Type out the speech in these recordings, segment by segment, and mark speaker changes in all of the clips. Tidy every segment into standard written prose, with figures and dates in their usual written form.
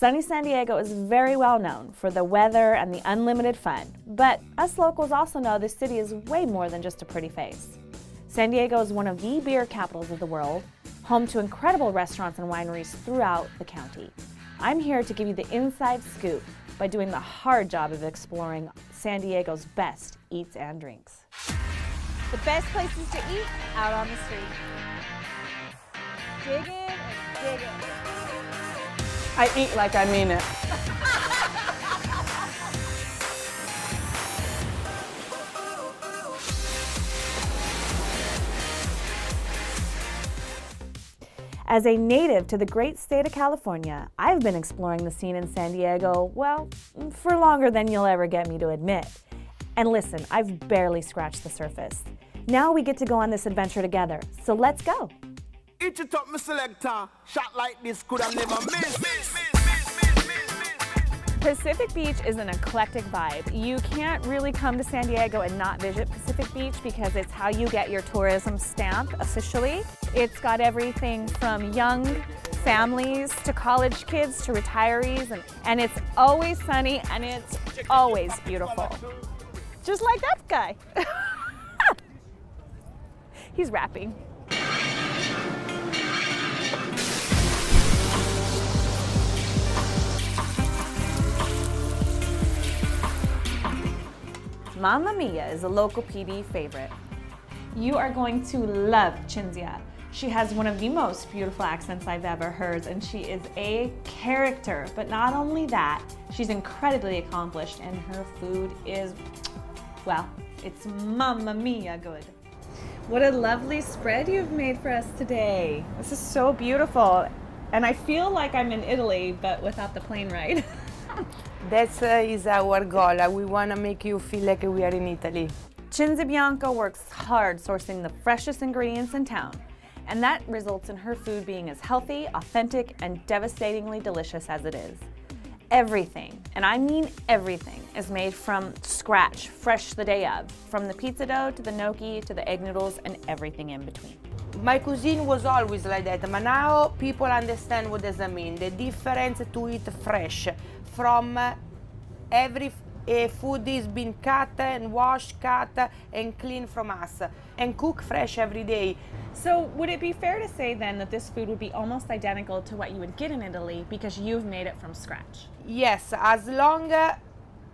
Speaker 1: Sunny San Diego is very well known for the weather and the unlimited fun, but us locals also know this city is way more than just a pretty face. San Diego is one of the beer capitals of the world, home to incredible restaurants and wineries throughout the county. I'm here to give you the inside scoop by doing the hard job of exploring San Diego's best eats and drinks.
Speaker 2: The best places to eat out on the street. Dig in and dig in.
Speaker 3: I eat like I mean it.
Speaker 1: As a native to the great state of California, I've been exploring the scene in San Diego, well, for longer than you'll ever get me to admit. And listen, I've barely scratched the surface. Now we get to go on this adventure together, so let's go.
Speaker 4: Eat it up, my selector. Shot like this could have never missed.
Speaker 1: Pacific Beach is an eclectic vibe. You can't really come to San Diego and not visit Pacific Beach because it's how you get your tourism stamp officially. It's got everything from young families to college kids to retirees, and it's always sunny and it's always beautiful. Just like that guy. He's rapping. Mamma Mia is a local PD favorite. You are going to love Cinzia. She has one of the most beautiful accents I've ever heard, and she is a character. But not only that, she's incredibly accomplished, and her food is, well, it's Mamma Mia good. What a lovely spread you've made for us today. This is so beautiful, and I feel like I'm in Italy, but without the plane ride.
Speaker 3: That is our goal. We want to make you feel like we are in Italy.
Speaker 1: Cinzia Bianco works hard sourcing the freshest ingredients in town, and that results in her food being as healthy, authentic, and devastatingly delicious as it is. Everything, and I mean everything, is made from scratch, fresh the day of, from the pizza dough to the gnocchi to the egg noodles and everything in between.
Speaker 3: My cuisine was always like that, but now people understand what does that mean. The difference to eat fresh from every food is been cut and washed, cut and clean from us, and cook fresh every day.
Speaker 1: So would it be fair to say then that this food would be almost identical to what you would get in Italy because you've made it from scratch?
Speaker 3: Yes, as long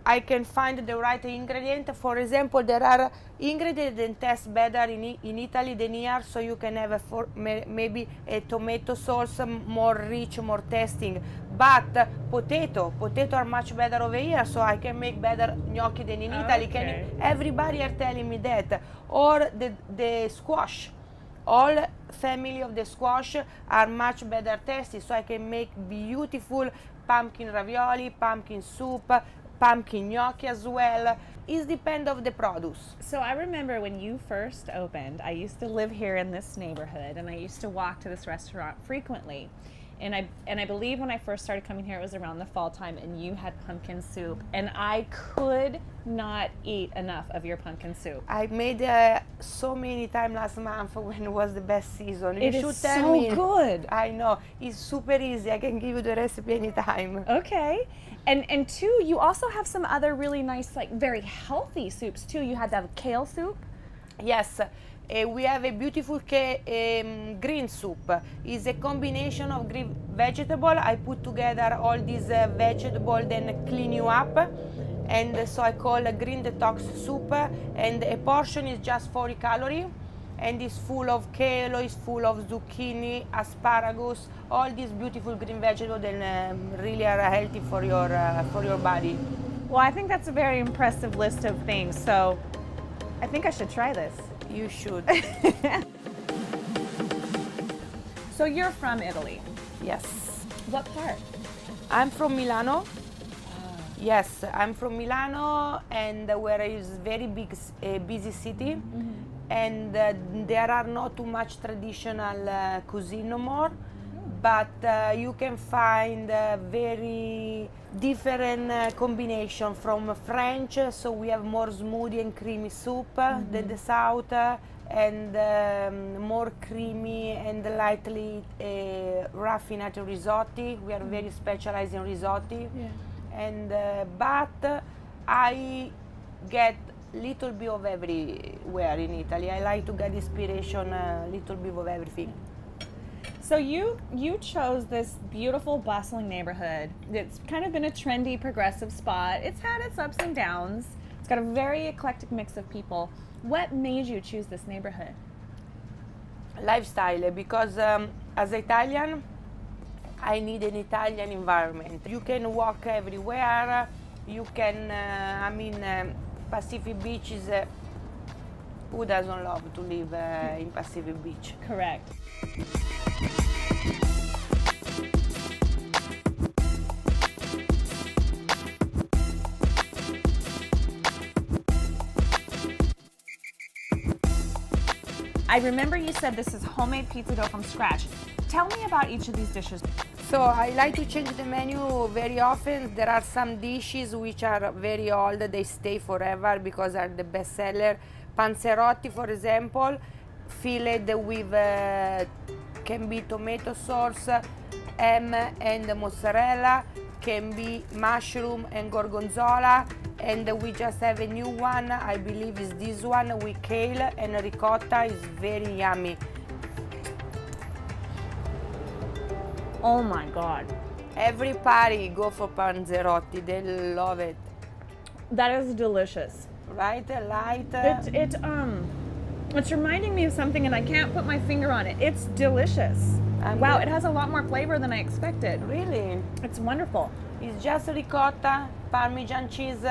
Speaker 3: I can find the right ingredient. For example, there are ingredients that taste better in Italy than here, so you can have maybe a tomato sauce more rich, more tasting. But potato are much better over here, so I can make better gnocchi than in Italy.
Speaker 1: Okay.
Speaker 3: Everybody are telling me that. Or the squash. All family of the squash are much better tasty, so I can make beautiful pumpkin ravioli, pumpkin soup, pumpkin gnocchi as well. It depends of the produce.
Speaker 1: So I remember when you first opened, I used to live here in this neighborhood and I used to walk to this restaurant frequently. And I believe when I first started coming here, it was around the fall time, and you had pumpkin soup, and I could not eat enough of your pumpkin soup.
Speaker 3: I made so many times last month when it was the best season.
Speaker 1: It
Speaker 3: You
Speaker 1: is
Speaker 3: should tell
Speaker 1: so
Speaker 3: me.
Speaker 1: good.
Speaker 3: I know, it's super easy. I can give you the recipe anytime.
Speaker 1: Okay. And two, you also have some other really nice, like very healthy soups too. You had that kale soup.
Speaker 3: Yes, we have a beautiful green soup. It's a combination of green vegetable. I put together all these vegetables, then clean you up. And so I call a green detox soup. And a portion is just 40 calories. And it's full of kale, it's full of zucchini, asparagus, all these beautiful green vegetables that really are healthy for your body.
Speaker 1: Well, I think that's a very impressive list of things. So I think I should try this.
Speaker 3: You should.
Speaker 1: So you're from Italy.
Speaker 3: Yes.
Speaker 1: What part?
Speaker 3: I'm from Milano. Yes, I'm from Milano, and where is very big, busy city. Mm-hmm. And there are not too much traditional cuisine no more, but you can find very different combination from French, so we have more smoothie and creamy soup than the South, and more creamy and lightly raffinate risotti. We are very specialized in risotti. And but I get little bit of everywhere in Italy. I like to get inspiration, a little bit of everything.
Speaker 1: So you chose this beautiful, bustling neighborhood. It's kind of been a trendy, progressive spot. It's had its ups and downs. It's got a very eclectic mix of people. What made you choose this neighborhood?
Speaker 3: Lifestyle, because as Italian, I need an Italian environment. You can walk everywhere. You can, Pacific Beach is, who doesn't love to live in Pacific Beach?
Speaker 1: Correct. I remember you said this is homemade pizza dough from scratch. Tell me about each of these dishes.
Speaker 3: So I like to change the menu very often. There are some dishes which are very old, they stay forever because are the best seller. Panzerotti, for example, filled with can be tomato sauce, ham and mozzarella, can be mushroom and gorgonzola, and we just have a new one, I believe is this one with kale and ricotta. Is very yummy.
Speaker 1: Oh my God.
Speaker 3: Every party go for panzerotti, they love it.
Speaker 1: That is delicious.
Speaker 3: Right? Light.
Speaker 1: It's reminding me of something and I can't put my finger on it. It's delicious. Wow, it has a lot more flavor than I expected.
Speaker 3: Really?
Speaker 1: It's wonderful.
Speaker 3: It's just ricotta, Parmesan cheese,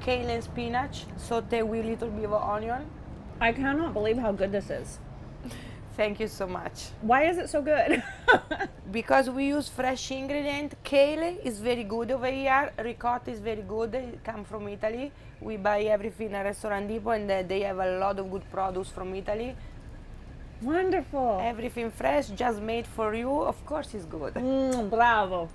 Speaker 3: kale and spinach, saute with a little bit of onion.
Speaker 1: I cannot believe how good this is.
Speaker 3: Thank you so much.
Speaker 1: Why is it so good?
Speaker 3: Because we use fresh ingredient. Kale is very good over here. Ricotta is very good. It comes from Italy. We buy everything at Restaurant Depot, and they have a lot of good products from Italy.
Speaker 1: Wonderful.
Speaker 3: Everything fresh, just made for you. Of course, it's good.
Speaker 1: Bravo.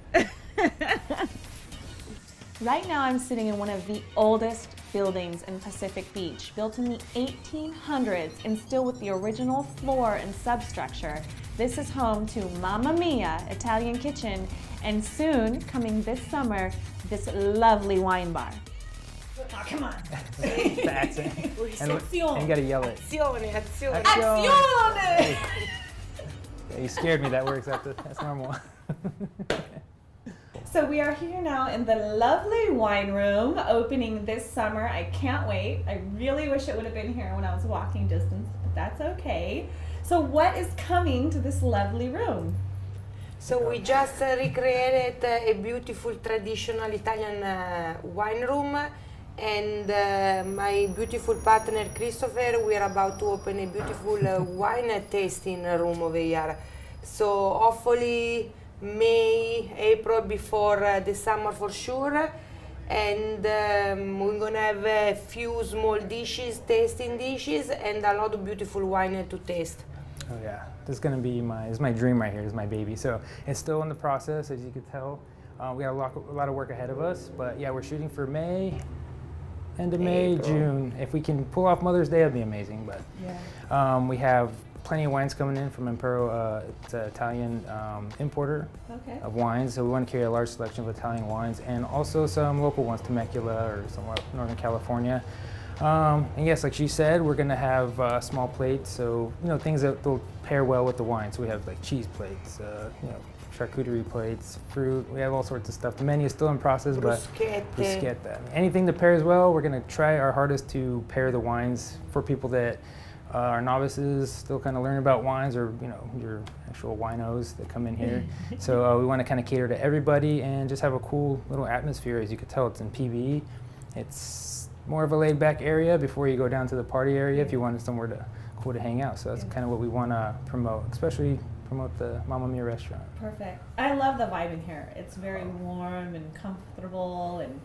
Speaker 5: Right now I'm sitting in one of the oldest buildings in Pacific Beach, built in the 1800s and still with the original floor and substructure. This is home to Mamma Mia Italian Kitchen, and soon, coming this summer, this lovely wine bar.
Speaker 1: Oh, come on.
Speaker 6: The accent. And you gotta yell it.
Speaker 3: Azione.
Speaker 1: Azione!
Speaker 6: Yeah, you scared me, that works. That's normal.
Speaker 1: So we are here now in the lovely wine room, opening this summer. I can't wait. I really wish it would have been here when I was walking distance, but that's okay. So what is coming to this lovely room?
Speaker 3: So we just recreated a beautiful traditional Italian wine room, and my beautiful partner Christopher, we are about to open a beautiful wine tasting room over here. So hopefully May, April, before the summer for sure, and we're gonna have a few small dishes, tasting dishes, and a lot of beautiful wine to taste.
Speaker 6: Oh yeah, this is gonna be my dream right here. This is my baby. So it's still in the process, as you can tell. We got a lot of work ahead of us, but yeah, we're shooting for May, end of May,
Speaker 3: April.
Speaker 6: June. If we can pull off Mother's Day, that'd be amazing. But
Speaker 1: Yeah.
Speaker 6: we have plenty of wines coming in from Impero. It's an Italian importer
Speaker 1: Okay.
Speaker 6: of wines, so we want to carry a large selection of Italian wines, and also some local ones, Temecula or somewhere up Northern California. And yes, like she said, we're going to have small plates, so things that will pair well with the wine. So we have like cheese plates, charcuterie plates, fruit. We have all sorts of stuff. The menu is still in process, but bruschetta. Anything that pairs well, we're going to try our hardest to pair the wines for people that are novices, still kind of learning about wines, or your actual winos that come in here. So we want to kind of cater to everybody and just have a cool little atmosphere. As you can tell, it's in PBE. It's more of a laid-back area before you go down to the party area if you wanted somewhere cool to hang out. So that's kind of what we want to promote, especially promote the Mamma Mia restaurant.
Speaker 1: Perfect. I love the vibe in here. It's very warm and comfortable and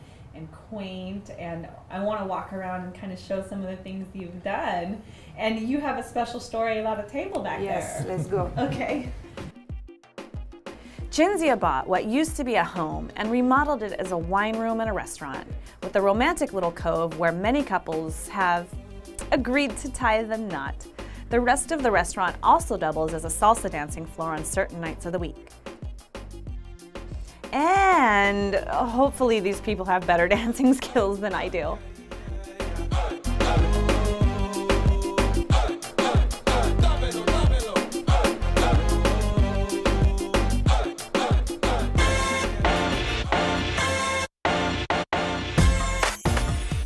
Speaker 1: quaint, and I want to walk around and kind of show some of the things you've done. And you have a special story about a table back there.
Speaker 3: Yes, let's go.
Speaker 1: Okay.
Speaker 5: Cinzia bought what used to be a home and remodeled it as a wine room and a restaurant, with a romantic little cove where many couples have agreed to tie the knot.
Speaker 1: The rest of the restaurant also doubles as a salsa dancing floor on certain nights of the week. And hopefully these people have better dancing skills than I do.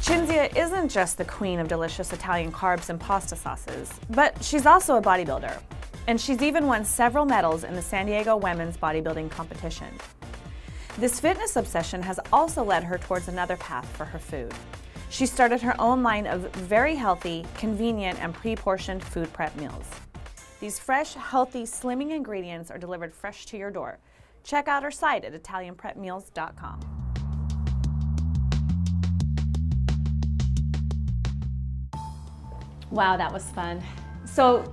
Speaker 1: Cinzia isn't just the queen of delicious Italian carbs and pasta sauces, but she's also a bodybuilder. And she's even won several medals in the San Diego Women's Bodybuilding Competition. This fitness obsession has also led her towards another path for her food. She started her own line of very healthy, convenient, and pre-portioned food prep meals. These fresh, healthy, slimming ingredients are delivered fresh to your door. Check out her site at ItalianPrepMeals.com. Wow, that was fun. So,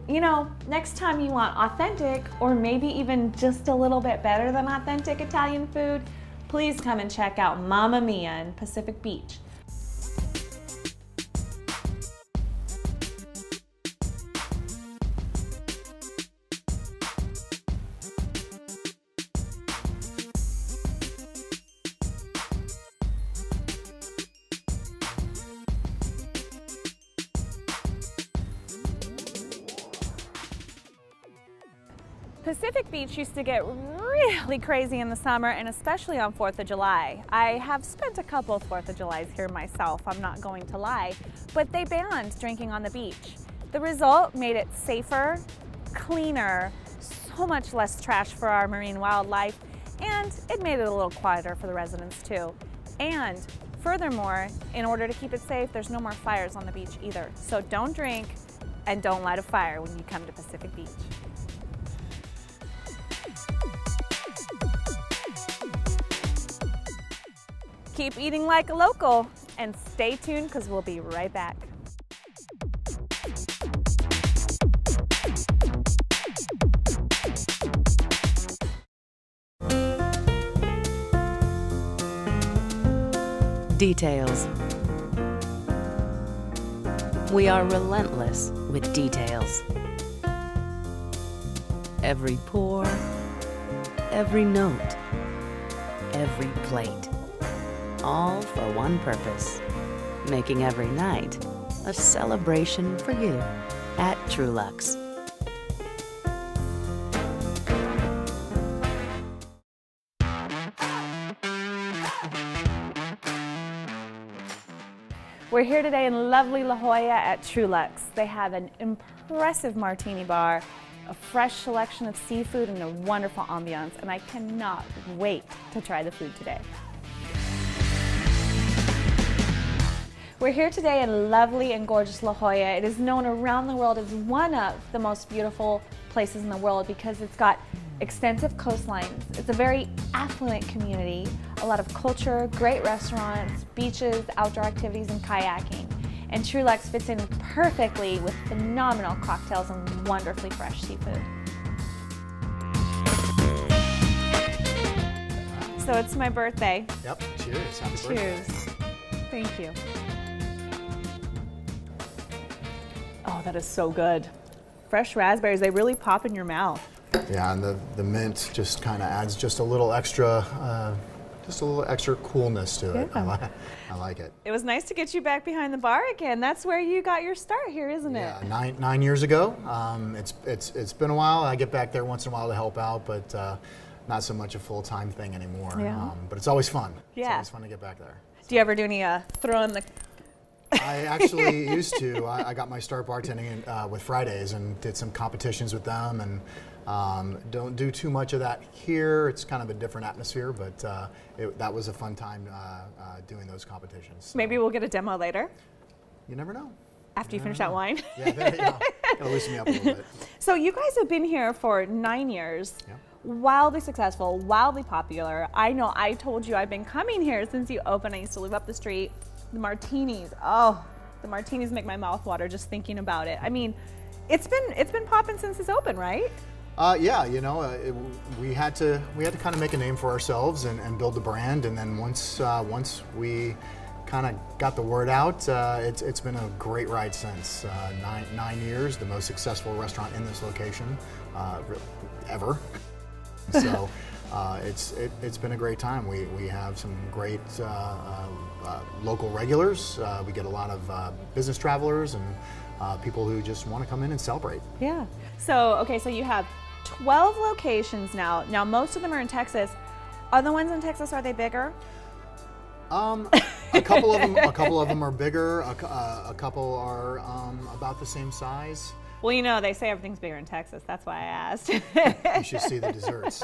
Speaker 1: next time you want authentic or maybe even just a little bit better than authentic Italian food, please come and check out Mamma Mia in Pacific Beach. Pacific Beach used to get really crazy in the summer and especially on 4th of July. I have spent a couple 4th of Julys here myself, I'm not going to lie, but they banned drinking on the beach. The result made it safer, cleaner, so much less trash for our marine wildlife, and it made it a little quieter for the residents too. And furthermore, in order to keep it safe, there's no more fires on the beach either. So don't drink and don't light a fire when you come to Pacific Beach. Keep eating like a local and stay tuned because we'll be right back.
Speaker 7: Details. We are relentless with details. Every pour, every note, every plate. All for one purpose, making every night a celebration for you at Truluck's.
Speaker 1: We're here today in lovely La Jolla at Truluck's. They have an impressive martini bar, a fresh selection of seafood, and a wonderful ambiance, and I cannot wait to try the food today. We're here today in lovely and gorgeous La Jolla. It is known around the world as one of the most beautiful places in the world because it's got extensive coastlines. It's a very affluent community, a lot of culture, great restaurants, beaches, outdoor activities, and kayaking. And Truluck's fits in perfectly with phenomenal cocktails and wonderfully fresh seafood. So it's my birthday.
Speaker 8: Yep, cheers. Happy birthday.
Speaker 1: Cheers. Thank you. Oh, that is so good. Fresh raspberries, they really pop in your mouth.
Speaker 8: Yeah, and the mint just kind of adds just a little extra coolness to it.
Speaker 1: Yeah.
Speaker 8: I like it.
Speaker 1: It was nice to get you back behind the bar again. That's where you got your start here, isn't it?
Speaker 8: Yeah, nine years ago. It's been a while. I get back there once in a while to help out, but not so much a full-time thing anymore.
Speaker 1: Yeah.
Speaker 8: But it's always fun.
Speaker 1: Yeah.
Speaker 8: It's always fun to get back there.
Speaker 1: Do you ever do any throwing the...
Speaker 8: I actually used to. I got my start bartending with Fridays and did some competitions with them, and don't do too much of that here. It's kind of a different atmosphere, but that was a fun time doing those competitions. So.
Speaker 1: Maybe we'll get a demo later.
Speaker 8: You never know.
Speaker 1: After you finish that wine.
Speaker 8: Yeah, there you go. Gotta loosen me up a little bit.
Speaker 1: So you guys have been here for 9 years.
Speaker 8: Yeah.
Speaker 1: Wildly successful, wildly popular. I know I told you I've been coming here since you opened. I used to live up the street. The martinis, the martinis make my mouth water just thinking about it. I mean, it's been popping since it's open, right?
Speaker 8: Yeah, we had to kind of make a name for ourselves and build the brand, and then once we kind of got the word out. It's been a great ride since. 9 years, the most successful restaurant in this location ever. So it's been a great time. We have some great local regulars. We get a lot of business travelers and people who just want to come in and celebrate.
Speaker 1: Yeah. So, okay, so you have 12 locations now. Now, most of them are in Texas. Are the ones in Texas, are they bigger?
Speaker 8: A couple of them are bigger. A couple are about the same size.
Speaker 1: Well, you know, they say everything's bigger in Texas. That's why I asked.
Speaker 8: You should see the desserts.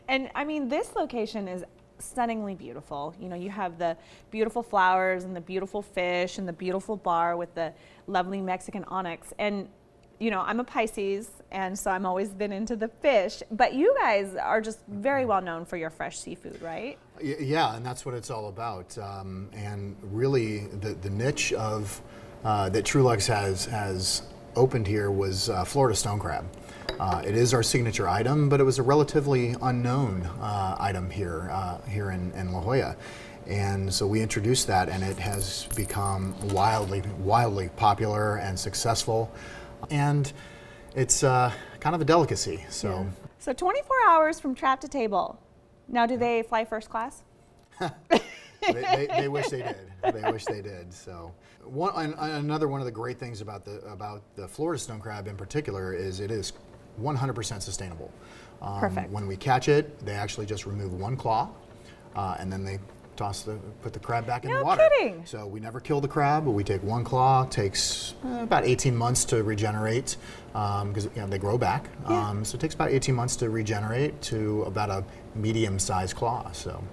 Speaker 1: And I mean, this location is stunningly beautiful. You know, you have the beautiful flowers and the beautiful fish and the beautiful bar with the lovely Mexican onyx. And, you know, I'm a Pisces, and so I'm always been into the fish. But you guys are just very well known for your fresh seafood, right?
Speaker 8: Yeah, and that's what it's all about. And really, the niche of that Truluck has opened here was Florida stone crab. It is our signature item, but it was a relatively unknown item here in La Jolla. And so we introduced that, and it has become wildly popular and successful. And it's kind of a delicacy. So,
Speaker 1: So 24 hours from trap to table. Now, do they fly first class?
Speaker 8: they wish they did. They wish they did. So, another one of the great things about the Florida stone crab in particular is it is 100% sustainable.
Speaker 1: Perfect.
Speaker 8: When we catch it, they actually just remove one claw, and then they put the crab back in the water.
Speaker 1: No kidding.
Speaker 8: So we never kill the crab, but we take one claw. It takes about 18 months to regenerate because they grow back.
Speaker 1: Yeah.
Speaker 8: So it takes about 18 months to regenerate to about a medium-sized claw. So.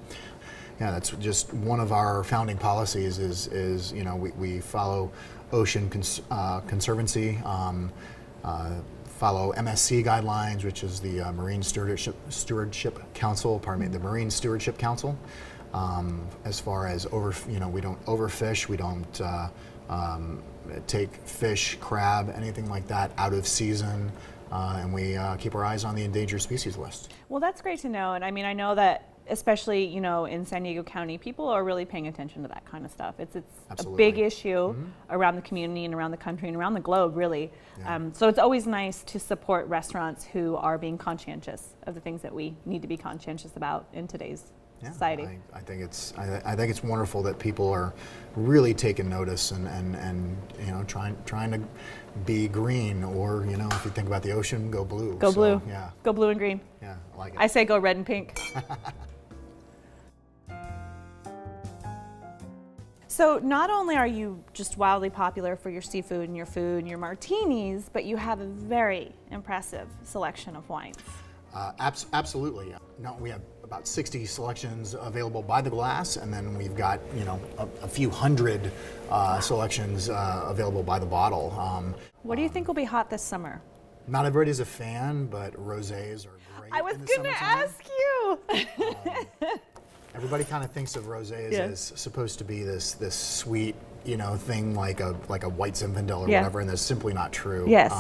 Speaker 8: Yeah, that's just one of our founding policies is we follow Ocean Conservancy, follow MSC guidelines, which is the Marine Stewardship Council, the Marine Stewardship Council. As far as we don't overfish, we don't take fish, crab, anything like that out of season, and we keep our eyes on the endangered species list.
Speaker 1: Well, that's great to know. And I mean, I know that especially, you know, in San Diego County, people are really paying attention to that kind of stuff. It's a big issue around the community and around the country and around the globe, really.
Speaker 8: Yeah.
Speaker 1: So it's always nice to support restaurants who are being conscientious of the things that we need to be conscientious about in today's society.
Speaker 8: I think it's wonderful that people are really taking notice and trying to be green, or if you think about the ocean, go blue.
Speaker 1: Go blue.
Speaker 8: Yeah.
Speaker 1: Go blue and green.
Speaker 8: Yeah, I like it.
Speaker 1: I say go red and pink. So not only are you just wildly popular for your seafood and your food and your martinis, but you have a very impressive selection of wines.
Speaker 8: Absolutely. No, we have about 60 selections available by the glass, and then we've got a few hundred selections available by the bottle.
Speaker 1: What do you think will be hot this summer?
Speaker 8: Not everybody's a fan, but rosés are great.
Speaker 1: I was
Speaker 8: in the
Speaker 1: going to
Speaker 8: summertime.
Speaker 1: ask you.
Speaker 8: Everybody kind of thinks of rosés as supposed to be this sweet, thing like a white Zinfandel or whatever, and that's simply not true.
Speaker 1: Yes.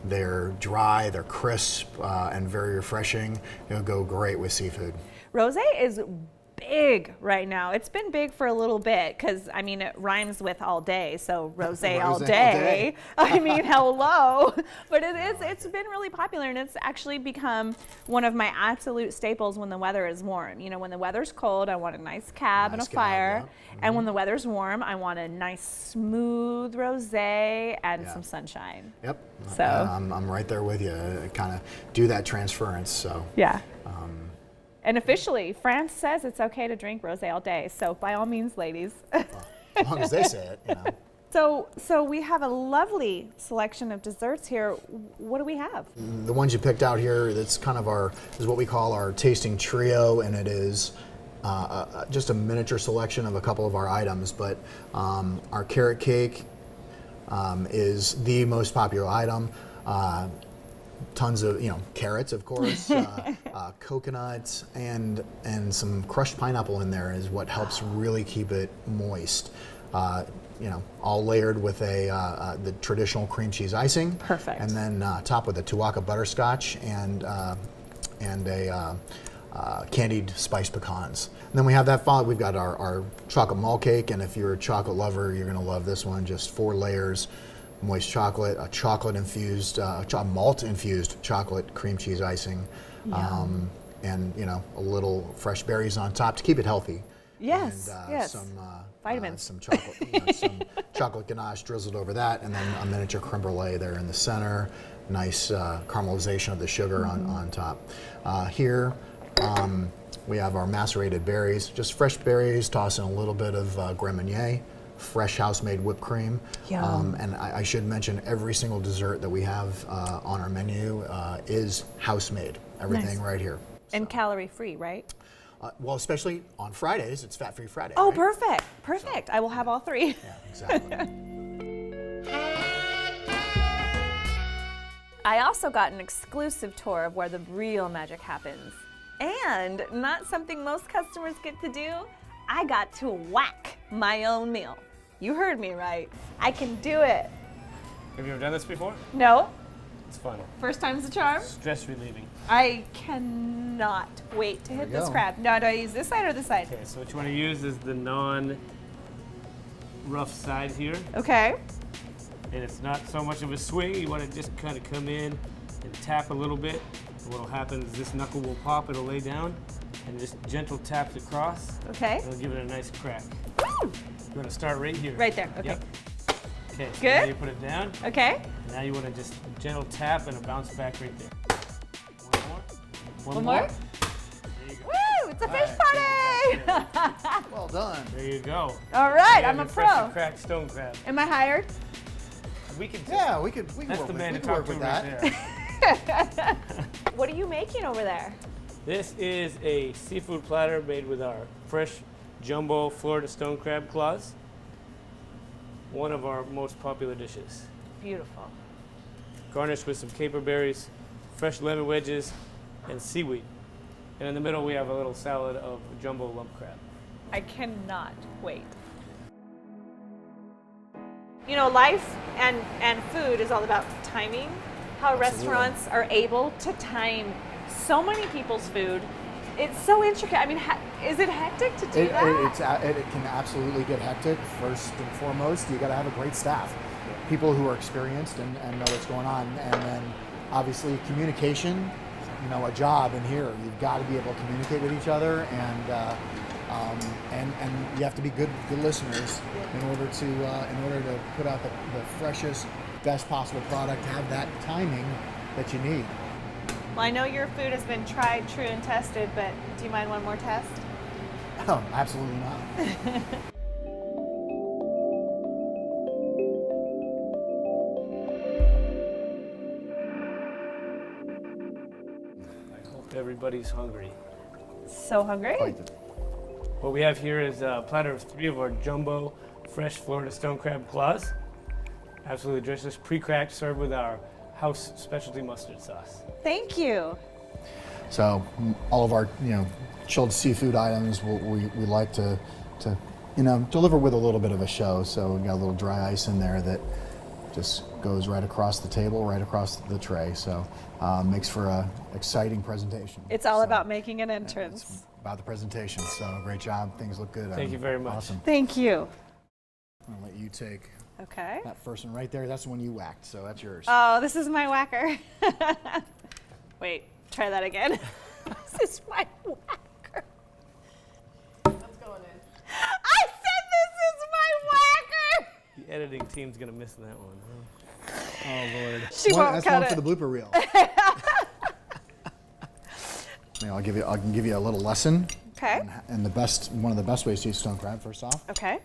Speaker 8: They're dry, they're crisp, and very refreshing. It'll go great with seafood.
Speaker 1: Rosé is big right now. It's been big for a little bit because, I mean, it rhymes with all day, so rosé all day. I mean, hello. But it's been really popular, and it's actually become one of my absolute staples when the weather is warm. When the weather's cold, I want a nice cab and a fire. Yeah. And when the weather's warm, I want a nice smooth rosé and some sunshine.
Speaker 8: Yep.
Speaker 1: So
Speaker 8: I'm right there with you. I kind of do that transference. So
Speaker 1: yeah. And officially, France says it's okay to drink rosé all day. So by all means, ladies.
Speaker 8: As long as they say it,
Speaker 1: So we have a lovely selection of desserts here. What do we have?
Speaker 8: The ones you picked out here, that's kind of is what we call our tasting trio, and it is just a miniature selection of a couple of our items. But our carrot cake is the most popular item. Tons of carrots, of course, coconuts, and some crushed pineapple in there is what helps really keep it moist. All layered with the traditional cream cheese icing.
Speaker 1: Perfect.
Speaker 8: And then topped with a Tuaca butterscotch and a candied spiced pecans. And then we have that followed. We've got our chocolate malt cake, and if you're a chocolate lover, you're gonna love this one. Just 4 layers, moist chocolate, a chocolate infused, malt infused chocolate cream cheese icing, and a little fresh berries on top to keep it healthy.
Speaker 1: Yes,
Speaker 8: And,
Speaker 1: yes.
Speaker 8: Some
Speaker 1: Vitamins.
Speaker 8: some chocolate, some chocolate ganache drizzled over that, and then a miniature creme brulee there in the center. Nice caramelization of the sugar on top. Here, we have our macerated berries, just fresh berries, toss in a little bit of Grand Marnier, fresh house-made whipped cream. And I should mention every single dessert that we have on our menu is house-made. Everything right here.
Speaker 1: And calorie-free, right?
Speaker 8: Well, especially on Fridays, it's Fat Free Friday.
Speaker 1: Oh,
Speaker 8: right?
Speaker 1: perfect, perfect. I will have all 3.
Speaker 8: Yeah, exactly.
Speaker 1: I also got an exclusive tour of where the real magic happens. And not something most customers get to do, I got to whack my own meal. You heard me right. I can do it.
Speaker 9: Have you ever done this before?
Speaker 1: No,
Speaker 9: It's fun.
Speaker 1: first time's the charm.
Speaker 9: Stress relieving.
Speaker 1: I cannot wait to hit
Speaker 8: There you
Speaker 1: this
Speaker 8: go.
Speaker 1: crab. Now, do I use this side or this side?
Speaker 9: Okay, so what you want to use is the non-rough side here.
Speaker 1: Okay.
Speaker 9: And it's not so much of a swing. You want to just kind of come in and tap a little bit. And what will happen is this knuckle will pop, it'll lay down, and just gentle taps across.
Speaker 1: Okay.
Speaker 9: It'll give it a nice crack. You want to start right here.
Speaker 1: Right there, okay.
Speaker 9: Yep. Okay, so
Speaker 1: Good.
Speaker 9: now you put it down.
Speaker 1: Okay.
Speaker 9: And now you want to just gentle tap and a bounce back right there. One more.
Speaker 1: One more.
Speaker 9: There you go.
Speaker 1: Woo! It's a fish party!
Speaker 8: Well done.
Speaker 9: There you go.
Speaker 1: All right,
Speaker 9: You
Speaker 1: I'm
Speaker 9: have
Speaker 1: a
Speaker 9: your freshly
Speaker 1: pro.
Speaker 9: cracked stone crab.
Speaker 1: Am I hired?
Speaker 9: We can.
Speaker 8: Yeah, we can
Speaker 9: That's
Speaker 8: work
Speaker 9: the
Speaker 8: with,
Speaker 9: man
Speaker 8: we
Speaker 9: to
Speaker 8: can
Speaker 9: talk
Speaker 8: work
Speaker 9: to
Speaker 8: with
Speaker 9: right
Speaker 8: that.
Speaker 9: there.
Speaker 1: What are you making over there?
Speaker 9: This is a seafood platter made with our fresh jumbo Florida stone crab claws. One of our most popular dishes.
Speaker 1: Beautiful.
Speaker 9: Garnished with some caper berries, fresh lemon wedges, and seaweed. And in the middle we have a little salad of jumbo lump crab.
Speaker 1: I cannot wait. You know, life and food is all about timing. How restaurants are able to time so many people's food. It's so intricate. I mean, is it hectic to do that?
Speaker 8: It can absolutely get hectic. First and foremost, you got to have a great staff, people who are experienced and know what's going on, and then obviously communication. A job in here. You've got to be able to communicate with each other, and you have to be good listeners in order to put out the freshest, best possible product. Have that timing that you need.
Speaker 1: Well, I know your food has been tried, true, and tested, but do you mind one more test?
Speaker 8: Oh, absolutely not.
Speaker 9: I hope everybody's hungry.
Speaker 1: So hungry.
Speaker 9: What we have here is a platter of 3 of our jumbo fresh Florida stone crab claws. Absolutely delicious, pre-cracked, served with our house specialty mustard sauce.
Speaker 1: Thank you.
Speaker 8: So all of our chilled seafood items we like to deliver with a little bit of a show. So we got a little dry ice in there that just goes right across the table, right across the tray. So makes for a exciting presentation.
Speaker 1: It's all
Speaker 8: So,
Speaker 1: about making an
Speaker 8: it's
Speaker 1: entrance.
Speaker 8: about the presentation. So great job. Things look good.
Speaker 9: Thank you very much.
Speaker 8: Awesome.
Speaker 1: Thank you.
Speaker 8: I'm gonna let you take
Speaker 1: Okay.
Speaker 8: that first one right there. That's the one you whacked. So that's yours.
Speaker 1: Oh, this is my whacker. Wait, try that again. This is my whacker. What's going in? I said this is my whacker.
Speaker 9: The editing team's gonna miss that one. Huh?
Speaker 8: Oh Lord.
Speaker 1: She won't
Speaker 8: That's
Speaker 1: cut
Speaker 8: one
Speaker 1: it.
Speaker 8: for the blooper reel. I can give you a little lesson.
Speaker 1: Okay.
Speaker 8: And one of the best ways to use stone crab, first off,
Speaker 1: Okay.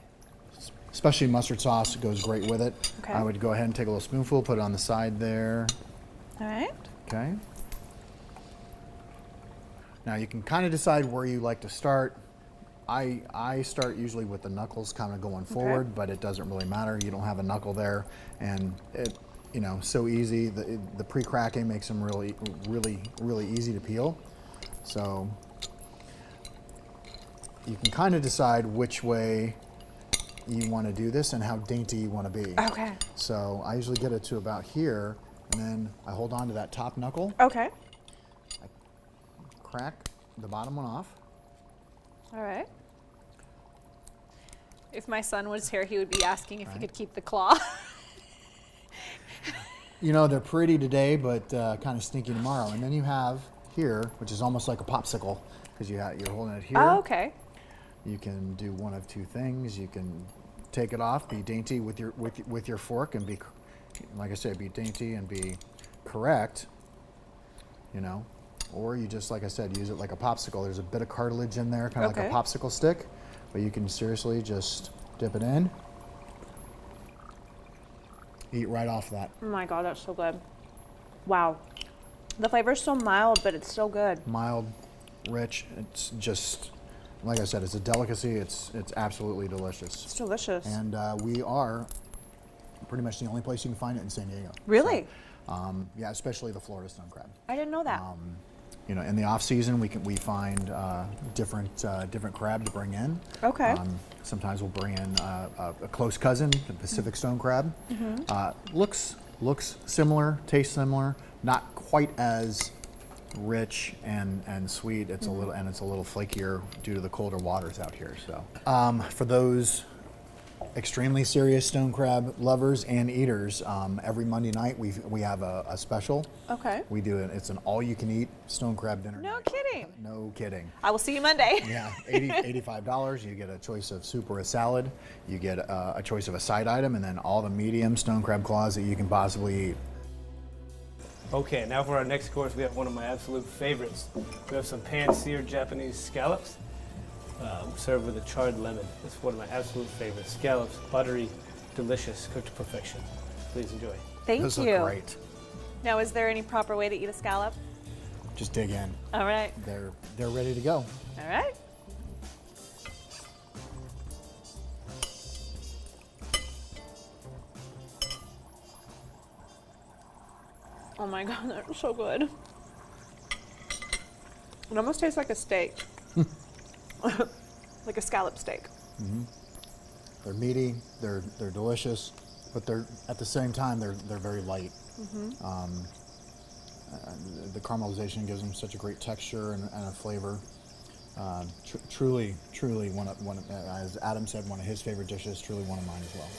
Speaker 8: especially mustard sauce goes great with it.
Speaker 1: Okay.
Speaker 8: I would go ahead and take a little spoonful, put it on the side there.
Speaker 1: All right.
Speaker 8: Okay. Now you can kind of decide where you like to start. I start usually with the knuckles kind of going forward, but it doesn't really matter. You don't have a knuckle there, and it, so easy. The pre-cracking makes them really easy to peel. So you can kind of decide which way you want to do this and how dainty you want to be.
Speaker 1: Okay.
Speaker 8: So I usually get it to about here, and then I hold on to that top knuckle,
Speaker 1: Okay.
Speaker 8: crack, the bottom one off.
Speaker 2: All right. If my son was here, he would be asking if he could keep the claw.
Speaker 8: You know, they're pretty today, but kind of stinky tomorrow. And then you have here, which is almost like a popsicle, because you're holding it here.
Speaker 2: Oh, okay.
Speaker 8: You can do one of two things. You can take it off, be dainty with your fork, and be, like I said, be dainty and be correct. You know, or you just, like I said, use it like a popsicle. There's a bit of cartilage in there, kind of like a popsicle stick, but you can seriously just dip it in. Eat right off that.
Speaker 1: Oh my God, that's so good. Wow. The flavor's so mild, but it's so good.
Speaker 8: Mild, rich. It's just, like I said, it's a delicacy. It's absolutely delicious.
Speaker 1: It's delicious.
Speaker 8: And we are pretty much the only place you can find it in San Diego.
Speaker 1: Really?
Speaker 8: So, yeah, especially the Florida stone crab.
Speaker 1: I didn't know that.
Speaker 8: You know, in the off season, we find different crab to bring in.
Speaker 1: Okay.
Speaker 8: Sometimes we'll bring in a close cousin, the Pacific stone crab. Looks similar, tastes similar, not quite as rich and sweet. It's a little flakier due to the colder waters out here. So for those extremely serious stone crab lovers and eaters, every Monday night we have a special.
Speaker 1: Okay.
Speaker 8: We do it. It's an all-you-can-eat stone crab dinner.
Speaker 1: No
Speaker 8: night.
Speaker 1: kidding.
Speaker 8: No kidding.
Speaker 1: I will see you Monday.
Speaker 8: Yeah, $85. You get a choice of soup or a salad. You get a choice of a side item, and then all the medium stone crab claws that you can possibly eat.
Speaker 9: Okay, now for our next course, we have one of my absolute favorites. We have some pan-seared Japanese scallops, served with a charred lemon. It's one of my absolute favorites. Scallops, buttery, delicious, cooked to perfection. Please enjoy.
Speaker 1: Thank
Speaker 8: Those
Speaker 1: you.
Speaker 8: look great.
Speaker 1: Now, is there any proper way to eat a scallop?
Speaker 8: Just dig in.
Speaker 1: All right.
Speaker 8: They're ready to go.
Speaker 1: All right. Oh my God, they're so good. It almost tastes like a steak. Like a scallop steak.
Speaker 8: They're meaty. They're delicious, but they're at the same time they're very light. The caramelization gives them such a great texture and a flavor. Truly one of, as Adam said, one of his favorite dishes. Truly one of mine as well.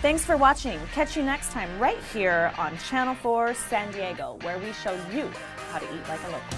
Speaker 1: Thanks for watching. Catch you next time right here on Channel 4 San Diego, where we show you how to eat like a local.